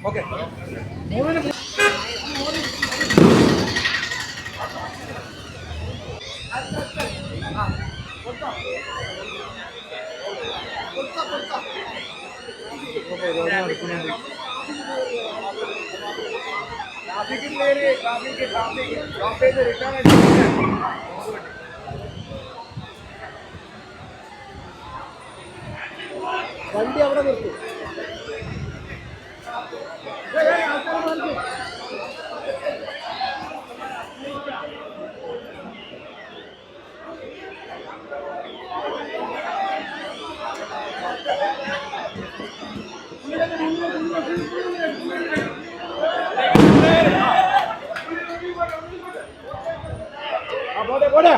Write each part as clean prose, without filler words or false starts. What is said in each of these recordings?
Okay വണ്ടി അവിടെ നിർത്തും. പോട്ടെ പോട്ടെ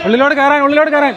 ഉള്ളിലോട്ട് കയറാൻ ഉള്ളിലോട്ട് കയറാൻ.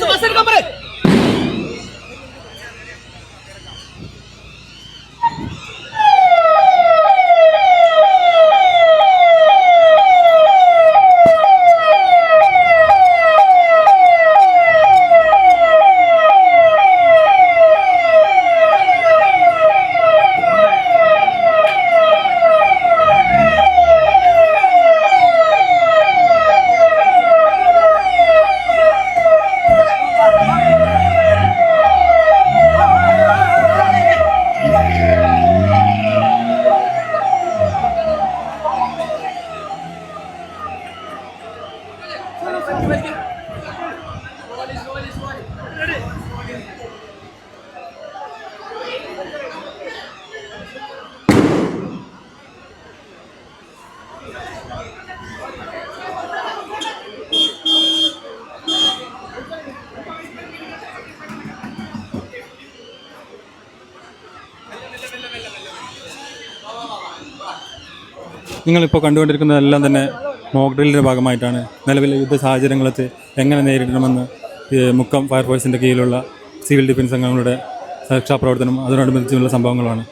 ബസ് എടുക്കാൻ പറ. നിങ്ങളിപ്പോൾ കണ്ടുകൊണ്ടിരിക്കുന്നതെല്ലാം തന്നെ മോക്ക് ഡ്രില്ലിൻ്റെ ഭാഗമായിട്ടാണ്. നിലവിലെ യുദ്ധ സാഹചര്യങ്ങളെ എങ്ങനെ നേരിടണമെന്ന് മുക്കം ഫയർഫോഴ്സിൻ്റെ കീഴിലുള്ള സിവിൽ ഡിഫൻസ് അംഗങ്ങളുടെ രക്ഷാപ്രവർത്തനം അതിനോടനുബന്ധിച്ചുള്ള സംഭവങ്ങളാണ്.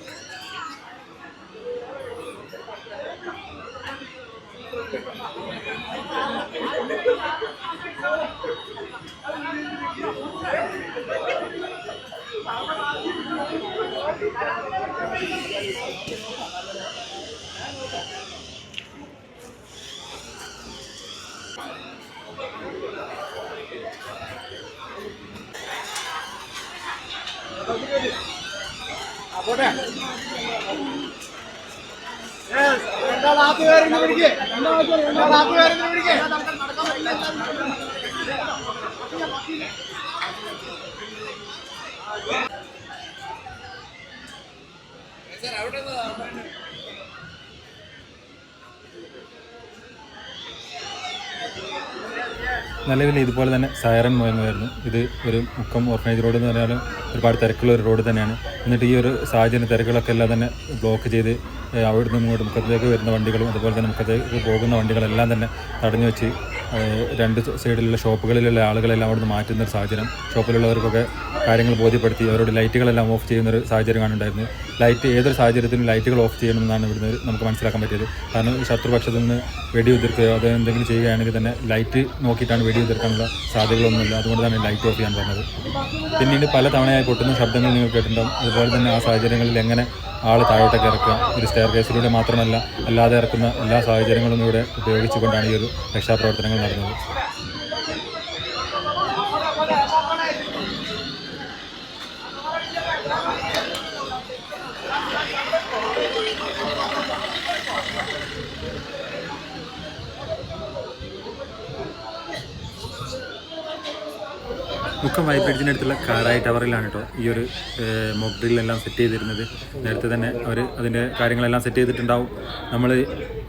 നിലവിൽ ഇതുപോലെ തന്നെ സൈറൻ മുഴങ്ങുമായിരുന്നു. ഇത് ഒരു മുക്കം ഓർഫനേജ് റോഡ് എന്ന് പറഞ്ഞാലും ഒരുപാട് തിരക്കുള്ള ഒരു റോഡ് തന്നെയാണ്. എന്നിട്ട് ഈ ഒരു സാഹചര്യം തിരക്കുകളൊക്കെ എല്ലാം തന്നെ ബ്ലോക്ക് ചെയ്ത് അവിടെ നിന്ന് ഇങ്ങോട്ട് മുക്കത്തേക്ക് വരുന്ന വണ്ടികളും അതുപോലെ തന്നെ മുക്കത്തേക്ക് പോകുന്ന വണ്ടികളെല്ലാം തന്നെ തടഞ്ഞു വെച്ച് രണ്ട് സൈഡിലുള്ള ഷോപ്പുകളിലുള്ള ആളുകളെല്ലാം അവിടെ നിന്ന് മാറ്റുന്നൊരു സാഹചര്യം, ഷോപ്പിലുള്ളവർക്കൊക്കെ കാര്യങ്ങൾ ബോധ്യപ്പെടുത്തി അവരുടെ ലൈറ്റുകളെല്ലാം ഓഫ് ചെയ്യുന്നൊരു സാഹചര്യമാണ് ഉണ്ടായിരുന്നത്. ലൈറ്റ് ഏതൊരു സാഹചര്യത്തിലും ലൈറ്റുകൾ ഓഫ് ചെയ്യണമെന്നാണ് ഇവിടുന്ന് നമുക്ക് മനസ്സിലാക്കാൻ പറ്റിയത്. കാരണം ശത്രുപക്ഷത്തു നിന്ന് വെടിയുതിർക്കുകയോ അത് എന്തെങ്കിലും ചെയ്യുകയാണെങ്കിൽ തന്നെ ലൈറ്റ് നോക്കിയിട്ടാണ് വെടിയുതിർക്കാനുള്ള സാധ്യതകളൊന്നുമില്ല. അതുകൊണ്ട് തന്നെ ലൈറ്റ് ഓഫ് ചെയ്യാൻ പറഞ്ഞത്. പിന്നീട് പല തവണയായി പൊട്ടുന്ന ശബ്ദങ്ങൾ നിങ്ങൾ കേട്ടിട്ടുണ്ടാകും. അതുപോലെ തന്നെ ആ സാഹചര്യങ്ങളിൽ എങ്ങനെ ആൾ താഴോട്ടൊക്കെ ഇറക്കുക, ഒരു സ്റ്റെയർ കേസിലൂടെ മാത്രമല്ല അല്ലാതെ ഇറക്കുന്ന എല്ലാ സാഹചര്യങ്ങളും ഇവിടെ ഉപയോഗിച്ചുകൊണ്ടാണ് ഈ ഒരു രക്ഷാപ്രവർത്തനങ്ങൾ നടന്നത്. മുക്കം വൈ ബ്രിഡ്ജിനടുത്തുള്ള കാരായി ടവറിലാണ് കേട്ടോ ഈ ഒരു മോക്ക് ഡ്രില്ലെല്ലാം സെറ്റ് ചെയ്തിരുന്നത്. നേരത്തെ തന്നെ അവർ അതിൻ്റെ കാര്യങ്ങളെല്ലാം സെറ്റ് ചെയ്തിട്ടുണ്ടാവും.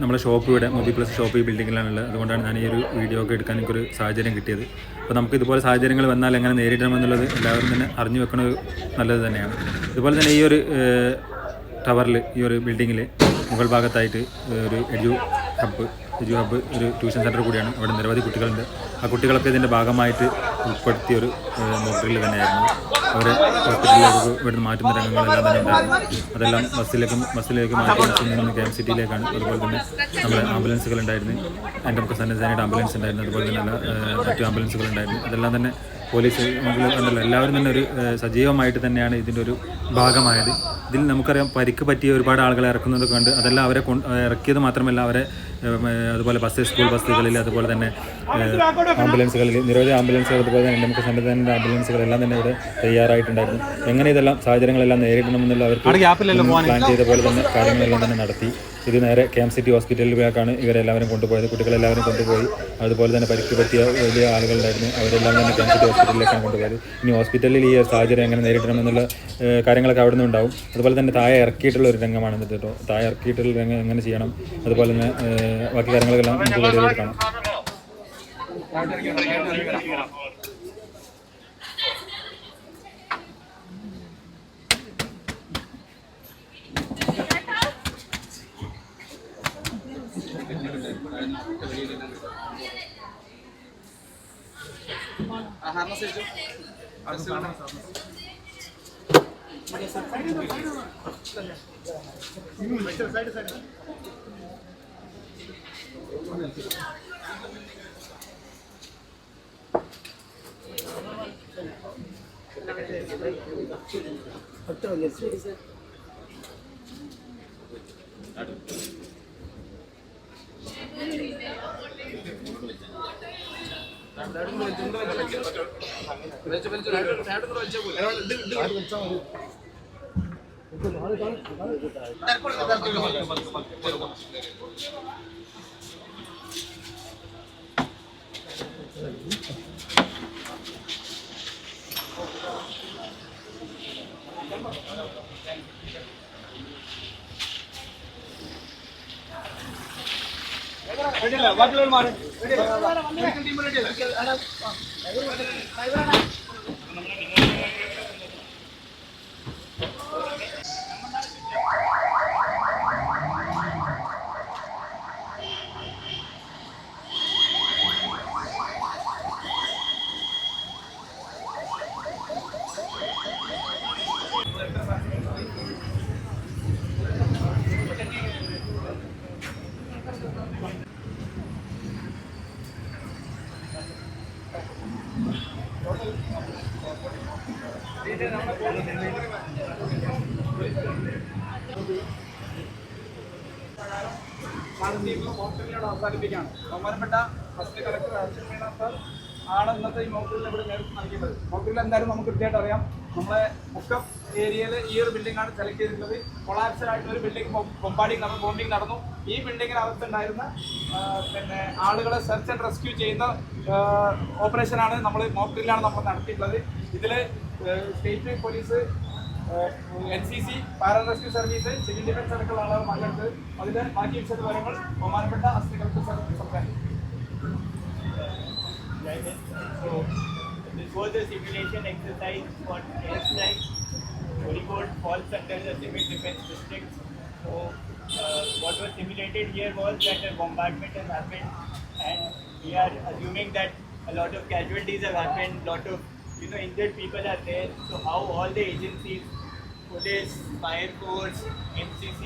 നമ്മളെ ഷോപ്പ് ഇവിടെ മൊബി പ്ലസ് ഷോപ്പ് ഈ ബിൽഡിങ്ങിലാണുള്ളത്. അതുകൊണ്ടാണ് ഞാൻ ഈ ഒരു വീഡിയോ ഒക്കെ എടുക്കാൻ എനിക്കൊരു സാഹചര്യം കിട്ടിയത്. അപ്പോൾ നമുക്ക് ഇതുപോലെ സാഹചര്യങ്ങൾ വന്നാൽ എങ്ങനെ നേരിടണമെന്നുള്ളത് എല്ലാവരും തന്നെ അറിഞ്ഞു വെക്കുന്നത് നല്ലത് തന്നെയാണ്. അതുപോലെ തന്നെ ഈ ഒരു ടവറിൽ, ഈ ഒരു ബിൽഡിങ്ങിൽ മുകൾ ഭാഗത്തായിട്ട് ഒരു എഡ്യു ഹബ്ബ് ഒരു ട്യൂഷൻ സെൻറ്റർ കൂടിയാണ്. അവിടെ നിരവധി കുട്ടികളുണ്ട്. ആ കുട്ടികളൊക്കെ ഇതിൻ്റെ ഭാഗമായിട്ട് ഉൾപ്പെടുത്തിയ ഒരു മോക്ക് ഡ്രില്ല് തന്നെയായിരുന്നു. അവരെ ഹോസ്പിറ്റലിലേക്ക് ഇവിടുന്ന് മാറ്റുന്ന രംഗങ്ങളെല്ലാം തന്നെ ഉണ്ടായിരുന്നു. അതെല്ലാം ബസ്സിലേക്ക് മാറ്റി നിന്ന് ക്യാമ്പ് സിറ്റിയിലേക്കാണ്. അതുപോലെ തന്നെ നമ്മുടെ ആംബുലൻസുകൾ ഉണ്ടായിരുന്നു. എൻ്റെ നമുക്ക് സന്നദ്ധസേനയുടെ ആംബുലൻസ് ഉണ്ടായിരുന്നു. അതുപോലെ തന്നെ മറ്റു ആംബുലൻസുകൾ ഉണ്ടായിരുന്നു. അതെല്ലാം തന്നെ പോലീസ് എല്ലാവരും തന്നെ ഒരു സജീവമായിട്ട് തന്നെയാണ് ഇതിൻ്റെ ഒരു ഭാഗമായത്. ഇതിൽ നമുക്കറിയാം പരിക്ക് പറ്റിയ ഒരുപാട് ആളുകളെ ഇറക്കുന്നതൊക്കെ ഉണ്ട്. അതെല്ലാം അവരെ ഇറക്കിയത് മാത്രമല്ല അവരെ അതുപോലെ സ്കൂൾ ബസ്സുകളിൽ അതുപോലെ തന്നെ ആംബുലൻസുകളിൽ നിരവധി ആംബുലൻസുകൾ അതുപോലെ തന്നെ നമുക്ക് സന്നദ്ധ ആംബുലൻസുകളെല്ലാം തന്നെ ഇവിടെ തയ്യാറായിട്ടുണ്ടായിരുന്നു. എങ്ങനെ ഇതെല്ലാം സാഹചര്യങ്ങളെല്ലാം നേരിടണമെന്നുള്ള അവർക്ക് പ്ലാൻ ചെയ്ത പോലെ തന്നെ കാര്യങ്ങളെല്ലാം തന്നെ നടത്തി. ഇത് നേരെ ക്യാമ്പ് സിറ്റി ഹോസ്പിറ്റലിലേക്കാണ് ഇവരെല്ലാവരും കൊണ്ടുപോയത്. കുട്ടികളെല്ലാവരും കൊണ്ടുപോയി. അതുപോലെ തന്നെ പരിക്ക് പറ്റിയ വലിയ ആളുകളുണ്ടായിരുന്നു. അവരെല്ലാം തന്നെ ക്യാമ്പ് സിറ്റി ഹോസ്പിറ്റലിലേക്കാണ് കൊണ്ടുപോയത്. ഇനി ഹോസ്പിറ്റലിൽ ഈ സാഹചര്യം എങ്ങനെ നേരിടണമെന്നുള്ള കാര്യങ്ങളൊക്കെ അവിടെ നിന്ന് ഉണ്ടാവും. അതുപോലെ തന്നെ താഴെ ഇറക്കിയിട്ടുള്ള ഒരു രംഗമാണ് കേട്ടോ. താഴെ ഇറക്കിയിട്ടുള്ള രംഗം എങ്ങനെ ചെയ്യണം, അതുപോലെ തന്നെ ബാക്കി കാര്യങ്ങളെല്ലാം നമുക്ക് വീഡിയോയിൽ കാണാം. അവസാനിപ്പിക്കുകയാണ്. ബഹുമാനപ്പെട്ട first collector Arjun Meena sir ആണ് ഇന്നത്തെ ഈ മോക്ഡ്രില്ലിന് ഇവിടെ നേതൃത്വം നൽകിയത്. മോക്ഡ്രില്ല് എന്തായാലും നമുക്ക് കൃത്യമായിട്ട് അറിയാം. നമ്മളെ മുക്കം ഏരിയയിൽ ഈ ഒരു ബിൽഡിംഗാണ് സെലക്ട് ചെയ്തിട്ടുള്ളത്. കൊളാപ്സഡ് ആയിട്ടുള്ള ഒരു ബിൽഡിംഗ് ബോംബിംഗ് നടന്നു. ഈ ബിൽഡിങ്ങിനകത്തുണ്ടായിരുന്ന പിന്നെ ആളുകളെ സെർച്ച് ആൻഡ് റെസ്ക്യൂ ചെയ്യുന്ന ഓപ്പറേഷനാണ് മോക്ഡ്രില്ലാണ് നമ്മൾ നടത്തിയിട്ടുള്ളത്. ഇതിൽ state police, NCC, pararescue service, civil defence അടക്കമുള്ള ആളുകൾ പങ്കെടുത്ത് അതിൻ്റെ ബാക്കി വിശദവിവരങ്ങൾ ബഹുമാനപ്പെട്ട അസിസ്റ്റന്റ് കളക്ടർ സംസാരിക്കും. So this was a simulation exercise for airstrike. Kozhikode falls under the civil defense district. So what was simulated here was that a bombardment has happened, and we are assuming that a lot of casualties have happened, lot of injured people are there. So how all the agencies police, fire force, MCC,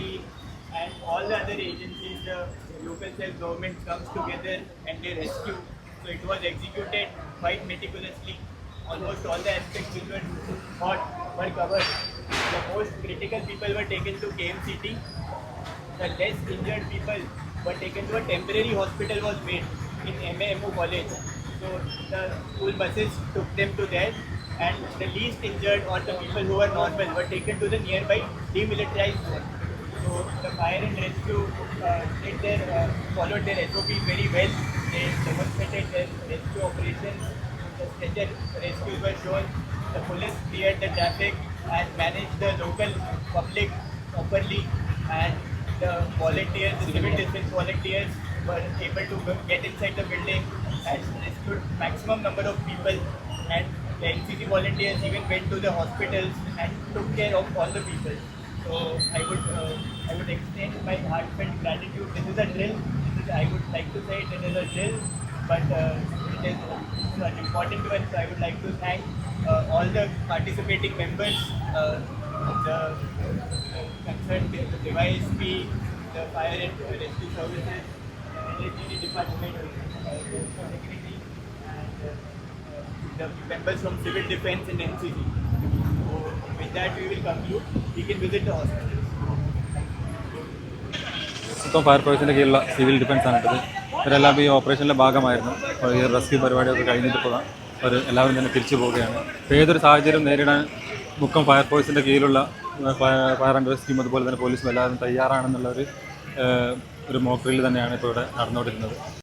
and all the other agencies, the local self-government comes together and they rescue. So it was executed quite meticulously. Almost all the aspects which were thought were covered. The most critical people were taken to KMCT. The less injured people were taken to a temporary hospital was made in MAMU college. So the school buses took them to there, and the least injured or the people who were normal were taken to the nearby demilitarized zone. So the fire and rescue followed their SOP very well. They demonstrated their rescue operations. The stretcher rescues were shown. The police cleared the traffic and managed the local public properly, and the volunteers, the civil defense volunteers were able to get inside the building and rescued maximum number of people, and the NCC volunteers even went to the hospitals and took care of all the people. So I would extend my heartfelt gratitude. This is a drill. I would like to say it is a drill, but it is an important one. So I would like to thank all the participating members, the concerned device fee, the fire and rescue services, electricity department, security, and the members from civil defense and NCC. So with that we will conclude. We can visit the hospital. ഇപ്പം ഫയർഫോഴ്സിൻ്റെ കീഴിലുള്ള civil defence ആണിട്ടത്. ഇവരെല്ലാം ഈ ഓപ്പറേഷനിലെ ഭാഗമായിരുന്നു. അപ്പോൾ ഈ rescue പരിപാടിയൊക്കെ കഴിഞ്ഞിട്ട് പോകാം അവർ എല്ലാവരും തന്നെ തിരിച്ചു പോവുകയാണ്. അപ്പോൾ ഏതൊരു സാഹചര്യം നേരിടാൻ മുക്കം ഫയർഫോഴ്സിൻ്റെ കീഴിലുള്ള ഫയർ ആൻഡ് റെസ്ക്യൂം അതുപോലെ തന്നെ പോലീസും എല്ലാവരും തയ്യാറാണെന്നുള്ള ഒരു മോക്ക് ഡ്രിൽ തന്നെയാണ് ഇപ്പോൾ ഇവിടെ നടന്നുകൊണ്ടിരുന്നത്.